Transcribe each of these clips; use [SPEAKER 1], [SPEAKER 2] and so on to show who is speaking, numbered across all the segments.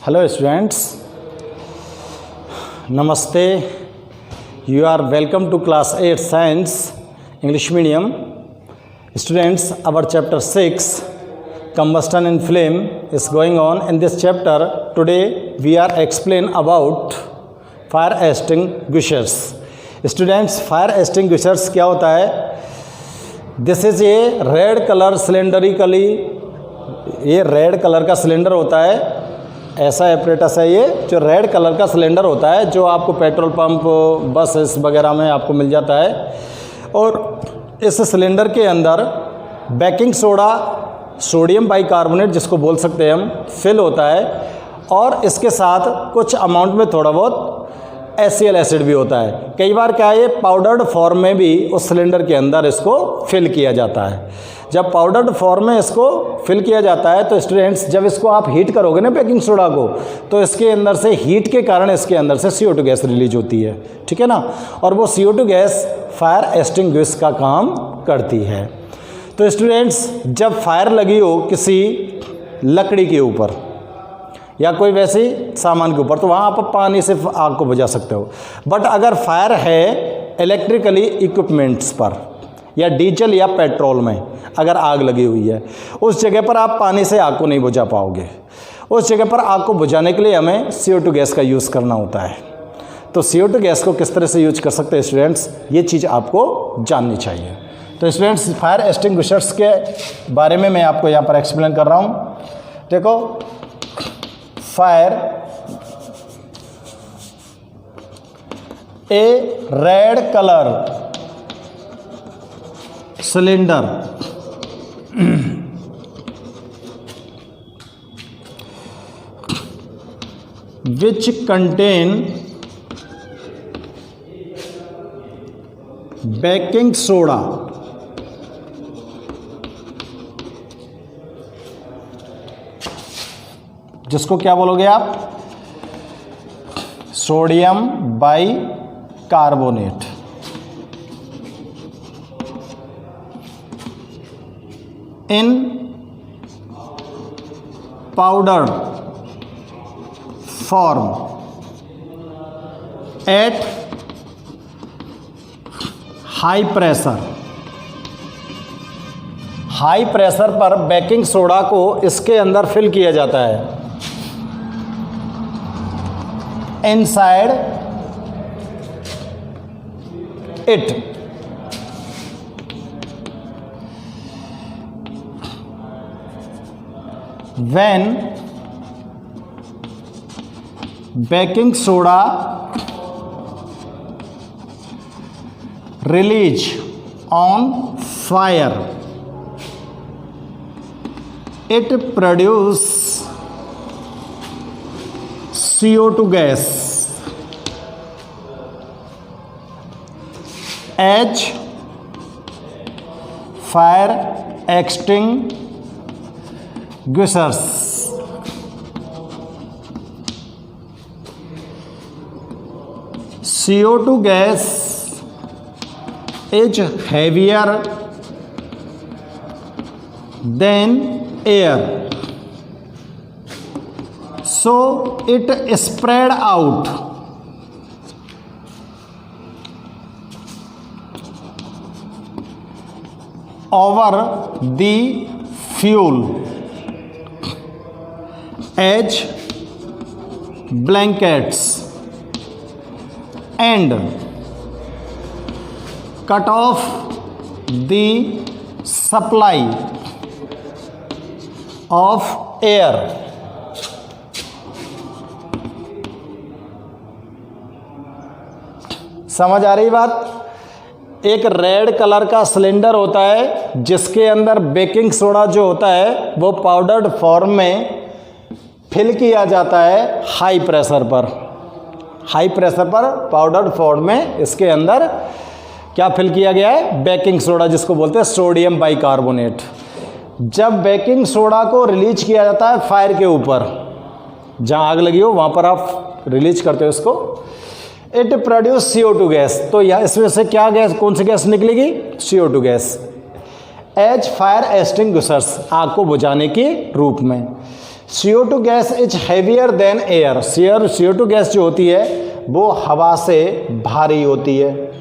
[SPEAKER 1] Hello students, Namaste. You are welcome to class 8 Science English medium. Students, our chapter 6 combustion in flame is going on. In this chapter today we are explain about fire extinguishers. Students, fire extinguishers क्या होता है? This is a red colour cylindrically, ये red colour का cylinder होता है, ऐसा apparatus है ये जो रेड कलर का सिलेंडर होता है, जो आपको पेट्रोल पंप बस वगैरह में आपको मिल जाता है। और इस सिलेंडर के अंदर बेकिंग सोडा, सोडियम बाइकार्बोनेट जिसको बोल सकते हैं हम, फिल होता है और इसके साथ कुछ अमाउंट में थोड़ा बहुत HCl एसिड भी होता है। कई बार क्या है, ये पाउडर्ड फॉर्म में भी उस सिलेंडर के अंदर इसको फिल किया जाता है। जब पाउडर्ड फॉर्म में इसको फिल किया जाता है तो स्टूडेंट्स, जब इसको आप हीट करोगे ना बेकिंग सोडा को, तो इसके अंदर से हीट के कारण इसके अंदर से CO2 गैस रिलीज होती है, ठीक है ना। और वो CO2 गैस फायर एक्सटिंग्विश का काम करती है। तो स्टूडेंट्स, जब फायर लगी हो किसी लकड़ी के ऊपर या कोई वैसे सामान के ऊपर, तो वहाँ आप पानी से आग को बुझा सकते हो। बट अगर फायर है इलेक्ट्रिकली इक्विपमेंट्स पर या डीजल या पेट्रोल में अगर आग लगी हुई है, उस जगह पर आप पानी से आग को नहीं बुझा पाओगे। उस जगह पर आग को बुझाने के लिए हमें CO2 गैस का यूज़ करना होता है। तो CO2 गैस को किस तरह से यूज कर सकते हैं स्टूडेंट्स, ये चीज़ आपको जाननी चाहिए। तो स्टूडेंट्स, फायर एक्सटिंग्विशर्स के बारे में मैं आपको यहाँ पर एक्सप्लेन कर रहा हूँ। देखो, fire A red colour cylinder which contain baking soda जिसको क्या बोलोगे आप, sodium bicarbonate. In powder form at high pressure. High pressure पर बेकिंग सोडा को इसके अंदर फिल किया जाता है। Inside it when baking soda release on fire, it produce CO2 gas as fire extinguishers. CO2 gas is heavier than air, so it spread out over the fuel as blankets and cut off the supply of air. समझ आ रही बात? एक red colour का cylinder होता है जिसके अंदर baking soda जो होता है वो पाउडर्ड फॉर्म में फिल किया जाता है हाई प्रेशर पर। हाई प्रेशर पर पाउडर्ड फॉर्म में इसके अंदर क्या फिल किया गया है, बेकिंग सोडा जिसको बोलते हैं सोडियम बाइकार्बोनेट। जब बेकिंग सोडा को रिलीज किया जाता है फायर के ऊपर, जहाँ आग लगी हो वहाँ पर आप रिलीज करते हो इसको, इट प्रोड्यूस CO2 गैस। तो यह इसमें से क्या गैस, कौन सी गैस निकलेगी, CO2 gas as fire extinguishers, आग को बुझाने के रूप में। CO2 gas is heavier than air. CO2 gas जो होती है वो हवा से भारी होती है।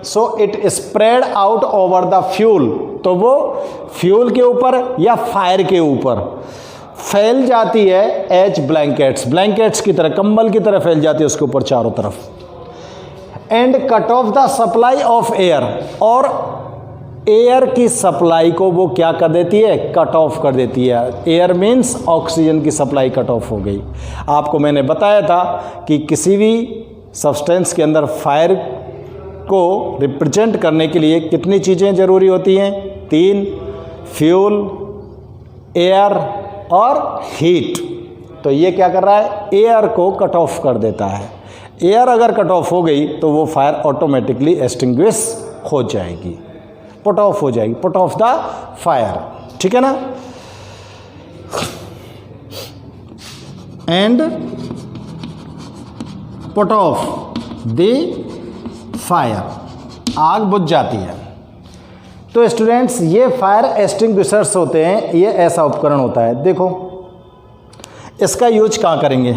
[SPEAKER 1] So it spread out over the fuel, तो वो फ्यूल के ऊपर या फायर के ऊपर फैल जाती है एज ब्लैंकेट्स, ब्लैंकेट्स की तरह, कंबल की तरह फैल जाती है उसके ऊपर चारों तरफ। And cut off the supply of air, और एयर की सप्लाई को वो क्या कर देती है, कट ऑफ कर देती है। एयर मीन्स ऑक्सीजन की सप्लाई कट ऑफ हो गई। आपको मैंने बताया था कि किसी भी सब्सटेंस के अंदर फायर को रिप्रेजेंट करने के लिए कितनी चीज़ें ज़रूरी होती हैं, 3, फ्यूल, एयर और हीट। तो ये क्या कर रहा है, एयर को कट ऑफ कर देता है। एयर अगर कट ऑफ हो गई तो वो फायर ऑटोमेटिकली एक्सटिंग्विश हो जाएगी, पुट ऑफ हो जाएगी, पुट ऑफ द फायर, ठीक है ना। And put off the fire, आग बुझ जाती है। तो स्टूडेंट्स ये फायर एक्सटिंग्विशर्स होते हैं, ये ऐसा उपकरण होता है। देखो इसका यूज कहाँ करेंगे,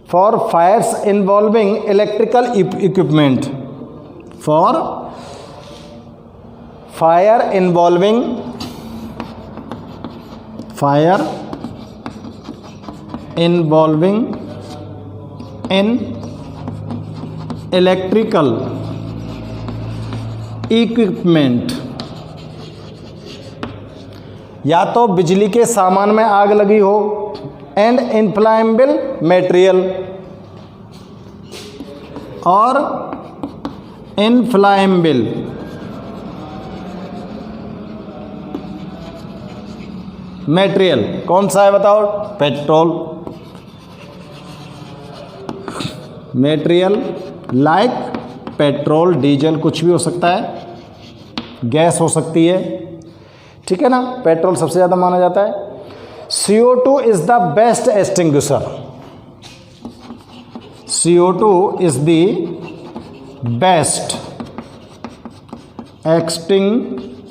[SPEAKER 1] for fires involving electrical equipment, for fire involving in electrical equipment, या तो बिजली के सामान में आग लगी हो, एंड इनफ्लामेबल मटेरियल, और इनफ्लामेबल मटेरियल कौन सा है बताओ, petrol, material like petrol, diesel, कुछ भी हो सकता है, गैस हो सकती है, ठीक है ना। पेट्रोल सबसे ज़्यादा माना जाता है। CO2 is the best extinguisher, CO2 is the best extinguisher.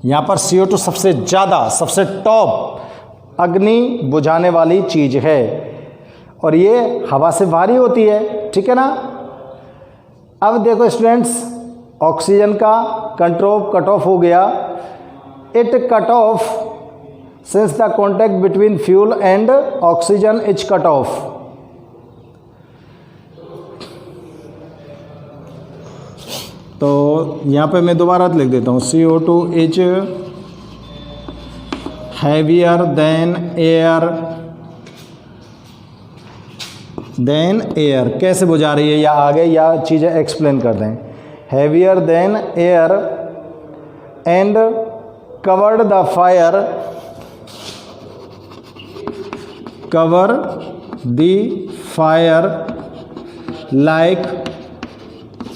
[SPEAKER 1] यहाँ पर CO2 सबसे ज़्यादा, सबसे टॉप अग्नि बुझाने वाली चीज़ है, और ये हवा से भारी होती है, ठीक है ना। अब देखो स्टूडेंट्स, ऑक्सीजन का कट ऑफ हो गया, it cut off since the contact between fuel and oxygen is cut off. तो यहाँ पे मैं दोबारा लिख देता हूँ, CO2 is heavier than air, कैसे बुझा रही है या आगे या चीज़ें एक्सप्लेन कर दें। Heavier than air and covered the fire, cover the fire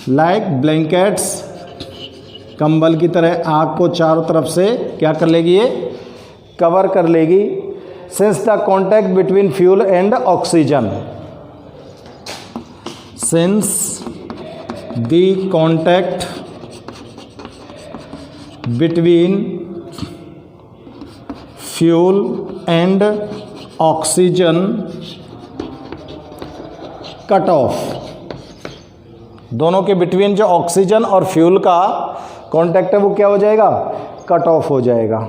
[SPEAKER 1] like blankets, कंबल की तरह आग को चारों तरफ से क्या कर लेगी, ये कवर कर लेगी। Since the contact between fuel and oxygen, since the contact between fuel and oxygen cut off, दोनों के बिटवीन जो ऑक्सीजन और फ्यूल का कॉन्टैक्ट है वो क्या हो जाएगा, कट ऑफ हो जाएगा।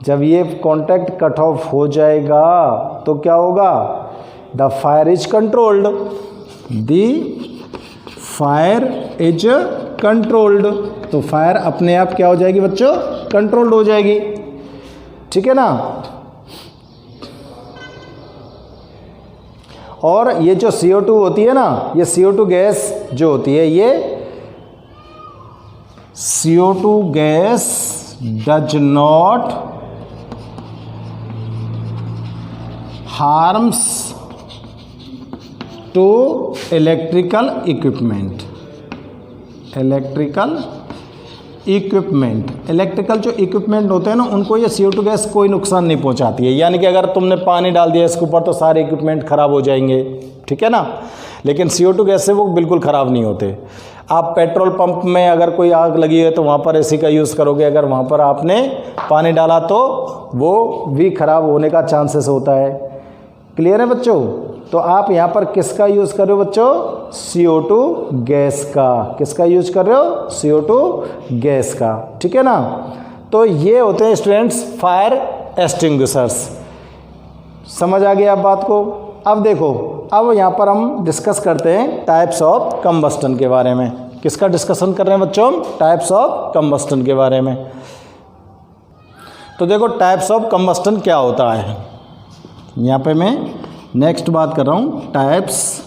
[SPEAKER 1] जब ये कॉन्टैक्ट कट ऑफ हो जाएगा तो क्या होगा, the fire is controlled, the fire is controlled. तो फायर अपने आप क्या हो जाएगी बच्चों, कंट्रोल्ड हो जाएगी, ठीक है ना। और ये जो CO2 होती है ना, ये CO2 गैस जो होती है, ये CO2 gas does not harms to electrical equipment, electrical जो इक्विपमेंट होते हैं ना, उनको ये CO2 गैस कोई नुकसान नहीं पहुंचाती है। यानी कि अगर तुमने पानी डाल दिया इसके ऊपर तो सारे इक्विपमेंट ख़राब हो जाएंगे, ठीक है ना। लेकिन CO2 गैस से वो बिल्कुल ख़राब नहीं होते। आप पेट्रोल पंप में अगर कोई आग लगी है तो वहाँ पर एसी का यूज़ करोगे, अगर वहाँ पर आपने पानी डाला तो वो भी ख़राब होने का चांसेस होता है। क्लियर है बच्चों? तो आप यहाँ पर किसका यूज़ कर रहे हो बच्चों? CO2 गैस का। किसका यूज कर रहे हो? CO2 गैस का। ठीक है ना? तो ये होते हैं स्टूडेंट्स फायर एक्सटिंग्विशर्स। समझ आ गया आप बात को? अब देखो, अब यहाँ पर हम डिस्कस करते हैं टाइप्स ऑफ कंबस्टन के बारे में। किसका डिस्कशन कर रहे हैं बच्चों? टाइप्स ऑफ कंबस्टन के बारे में। तो देखो टाइप्स ऑफ कंबस्टन क्या होता है। यहाँ पे मैं नेक्स्ट बात कर रहा हूँ, टाइप्स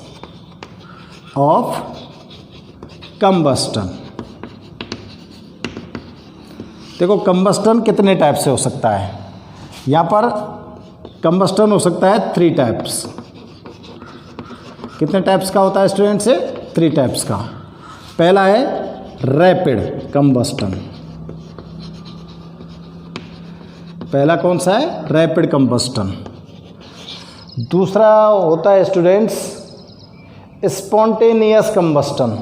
[SPEAKER 1] ऑफ कंबस्टन। देखो कंबस्टन कितने टाइप से हो सकता है। यहाँ पर कंबस्टन हो सकता है 3 टाइप्स। कितने टाइप्स का होता है स्टूडेंट से? 3 टाइप्स का। पहला है रैपिड कंबस्टन। पहला कौन सा है? Rapid combustion. दूसरा होता है students spontaneous combustion.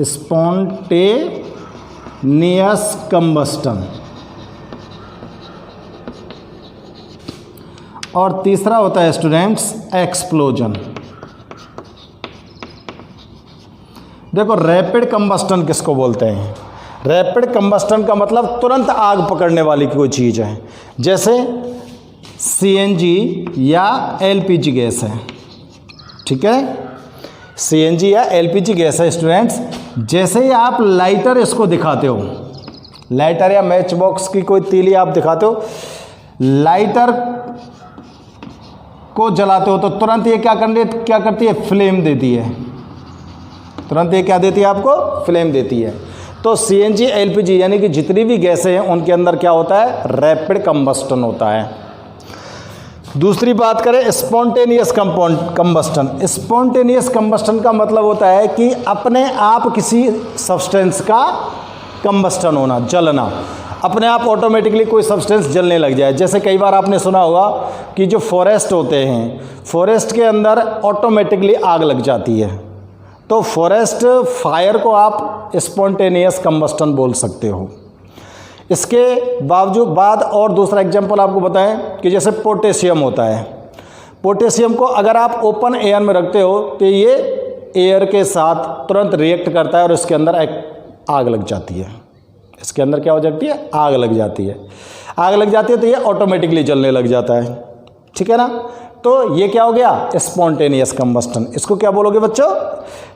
[SPEAKER 1] Spontaneous combustion. और तीसरा होता है स्टूडेंट्स एक्सप्लोजन। देखो रैपिड कंबस्टन किसको बोलते हैं? रैपिड कंबस्टन का मतलब तुरंत आग पकड़ने वाली कोई चीज़ है, जैसे CNG या LPG गैस है। ठीक है? CNG या LPG गैस है स्टूडेंट्स। जैसे ही आप लाइटर इसको दिखाते हो, लाइटर या मैच बॉक्स की कोई तीली आप दिखाते हो, लाइटर को जलाते हो तो तुरंत ये क्या करती है? फ्लेम देती है। तुरंत ये क्या देती है आपको? फ्लेम देती है। तो CNG LPG यानी कि जितनी भी गैसें हैं उनके अंदर क्या होता है? रैपिड कंबस्टन होता है। दूसरी बात करें स्पॉन्टेनियस कंबस्टन। स्पॉन्टेनियस कंबस्टन का मतलब होता है कि अपने आप किसी सब्सटेंस का कंबस्टन होना, जलना। अपने आप ऑटोमेटिकली कोई सब्सटेंस जलने लग जाए। जैसे कई बार आपने सुना होगा कि जो फॉरेस्ट होते हैं, फॉरेस्ट के अंदर ऑटोमेटिकली आग लग जाती है। तो फॉरेस्ट फायर को आप स्पॉन्टेनियस कंबस्टन बोल सकते हो। इसके बाद और दूसरा एग्जांपल आपको बताएं कि जैसे पोटेशियम होता है। पोटेशियम को अगर आप ओपन एयर में रखते हो तो ये एयर के साथ तुरंत रिएक्ट करता है और इसके अंदर एक आग लग जाती है। इसके अंदर क्या हो जाती है? आग लग जाती है। आग लग जाती है तो ये ऑटोमेटिकली जलने लग जाता है। ठीक है ना? तो ये क्या हो गया? Spontaneous combustion. इसको क्या बोलोगे बच्चों?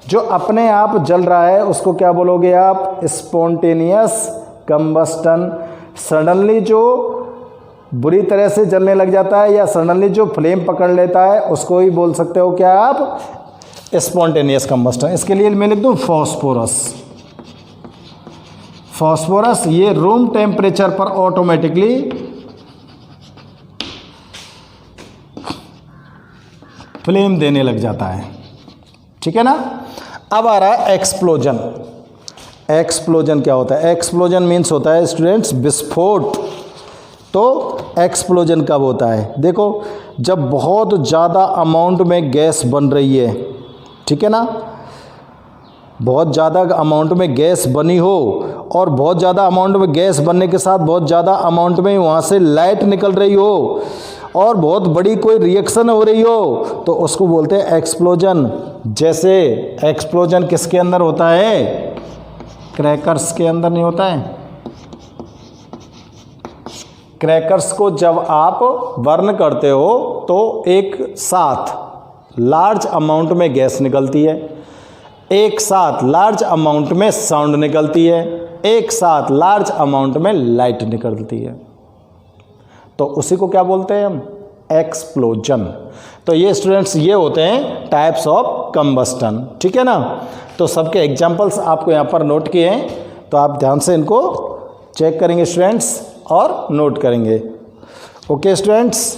[SPEAKER 1] जो अपने आप जल रहा है उसको क्या बोलोगे आप? Spontaneous combustion. सडनली जो बुरी तरह से जलने लग जाता है या सडनली जो फ्लेम पकड़ लेता है उसको ही बोल सकते हो क्या आप? Spontaneous combustion. इसके लिए मैं लिख दूं फॉस्फोरस। फॉस्फोरस ये रूम टेम्परेचर पर ऑटोमेटिकली फ्लेम देने लग जाता है। ठीक है ना? अब आ रहा है एक्सप्लोजन। एक्सप्लोजन क्या होता है? एक्सप्लोजन मीन्स होता है स्टूडेंट्स विस्फोट। तो एक्सप्लोजन कब होता है? देखो जब बहुत ज़्यादा अमाउंट में गैस बन रही है, ठीक है ना, बहुत ज़्यादा अमाउंट में गैस बनी हो और बहुत ज़्यादा अमाउंट में गैस बनने के साथ बहुत ज़्यादा अमाउंट में वहाँ से लाइट निकल रही हो और बहुत बड़ी कोई रिएक्शन हो रही हो तो उसको बोलते हैं एक्सप्लोजन। जैसे एक्सप्लोजन किसके अंदर होता है? क्रैकर्स के अंदर नहीं होता है? क्रैकर्स को जब आप बर्न करते हो तो एक साथ लार्ज अमाउंट में गैस निकलती है, एक साथ लार्ज अमाउंट में साउंड निकलती है, एक साथ लार्ज अमाउंट में लाइट निकलती है। तो उसी को क्या बोलते हैं हम? एक्सप्लोजन। तो ये स्टूडेंट्स ये होते हैं टाइप्स ऑफ कंबस्टन। ठीक है ना? तो सबके एग्जांपल्स आपको यहाँ पर नोट किए हैं, तो आप ध्यान से इनको चेक करेंगे स्टूडेंट्स और नोट करेंगे। Okay students.